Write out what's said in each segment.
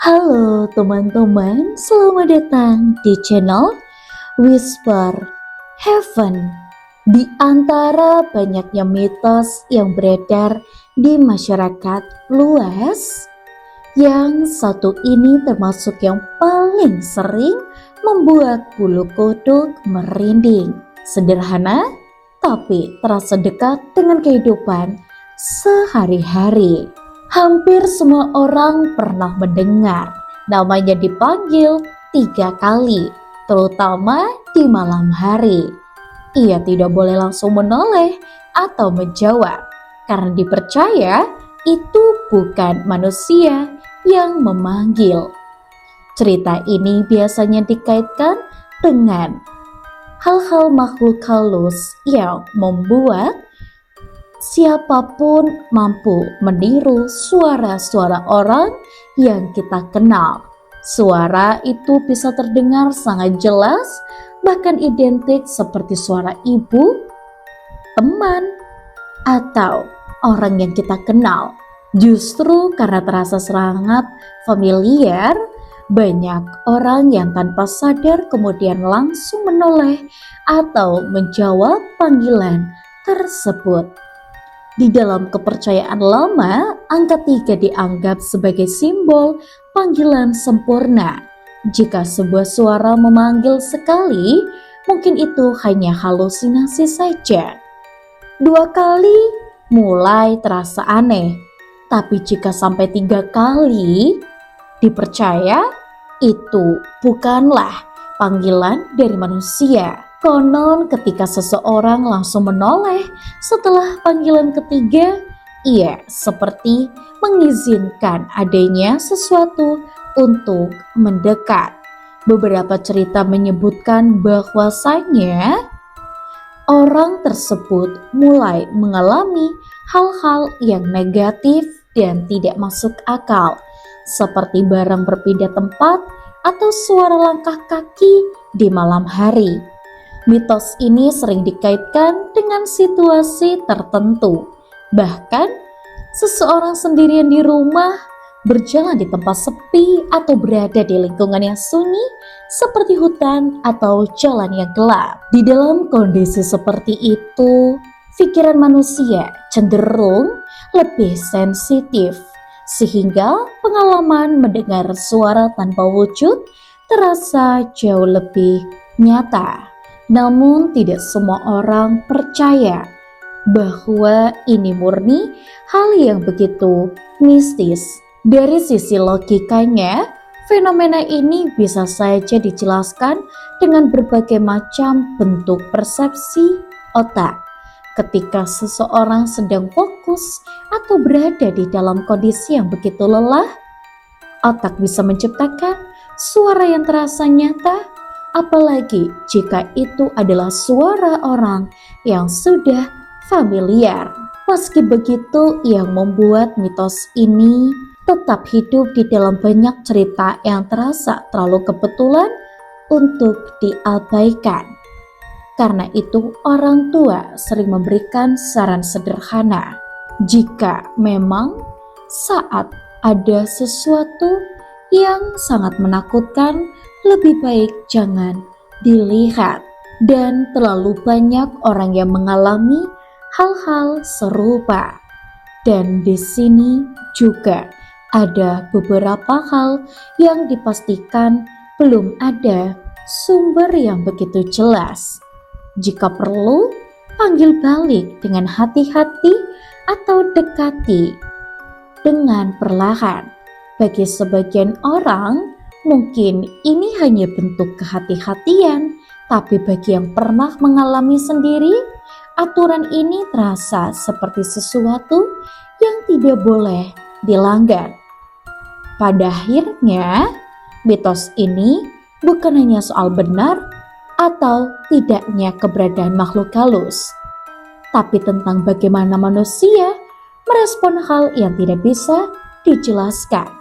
Halo teman-teman, selamat datang di channel Whisper Heaven. Di antara banyaknya mitos yang beredar di masyarakat luas, yang satu ini termasuk yang paling sering membuat bulu kuduk merinding. Sederhana, tapi terasa dekat dengan kehidupan sehari-hari. Hampir semua orang pernah mendengar namanya dipanggil 3 kali, terutama di malam hari. Ia tidak boleh langsung menoleh atau menjawab, karena dipercaya itu bukan manusia yang memanggil. Cerita ini biasanya dikaitkan dengan hal-hal makhluk halus yang membuat siapapun mampu meniru suara-suara orang yang kita kenal. Suara itu bisa terdengar sangat jelas, bahkan identik seperti suara ibu, teman, atau orang yang kita kenal. Justru karena terasa sangat familiar, banyak orang yang tanpa sadar kemudian langsung menoleh atau menjawab panggilan tersebut. Di dalam kepercayaan lama, angka 3 dianggap sebagai simbol panggilan sempurna. Jika sebuah suara memanggil sekali, mungkin itu hanya halusinasi saja. 2 kali mulai terasa aneh, tapi jika sampai 3 kali, dipercaya itu bukanlah panggilan dari manusia. Konon ketika seseorang langsung menoleh setelah panggilan ketiga, ia seperti mengizinkan adanya sesuatu untuk mendekat. Beberapa cerita menyebutkan bahwasanya orang tersebut mulai mengalami hal-hal yang negatif dan tidak masuk akal, seperti barang berpindah tempat atau suara langkah kaki di malam hari. Mitos ini sering dikaitkan dengan situasi tertentu. Bahkan, seseorang sendirian di rumah, berjalan di tempat sepi, atau berada di lingkungan yang sunyi seperti hutan atau jalan yang gelap. Di dalam kondisi seperti itu, pikiran manusia cenderung lebih sensitif, sehingga pengalaman mendengar suara tanpa wujud terasa jauh lebih nyata. Namun tidak semua orang percaya bahwa ini murni hal yang begitu mistis. Dari sisi logikanya, fenomena ini bisa saja dijelaskan dengan berbagai macam bentuk persepsi otak. Ketika seseorang sedang fokus atau berada di dalam kondisi yang begitu lelah, otak bisa menciptakan suara yang terasa nyata, apalagi jika itu adalah suara orang yang sudah familiar. Meski begitu, yang membuat mitos ini tetap hidup di dalam banyak cerita yang terasa terlalu kebetulan untuk diabaikan. Karena itu, orang tua sering memberikan saran sederhana. Jika memang saat ada sesuatu yang sangat menakutkan, lebih baik jangan dilihat. Dan terlalu banyak orang yang mengalami hal-hal serupa. Dan di sini juga ada beberapa hal yang dipastikan belum ada sumber yang begitu jelas. Jika perlu, panggil balik dengan hati-hati atau dekati dengan perlahan. Bagi sebagian orang, mungkin ini hanya bentuk kehati-hatian, tapi bagi yang pernah mengalami sendiri, aturan ini terasa seperti sesuatu yang tidak boleh dilanggar. Pada akhirnya, mitos ini bukan hanya soal benar atau tidaknya keberadaan makhluk halus, tapi tentang bagaimana manusia merespon hal yang tidak bisa dijelaskan.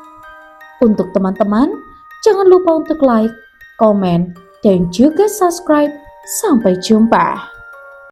Untuk teman-teman, jangan lupa untuk like, komen, dan juga subscribe. Sampai jumpa.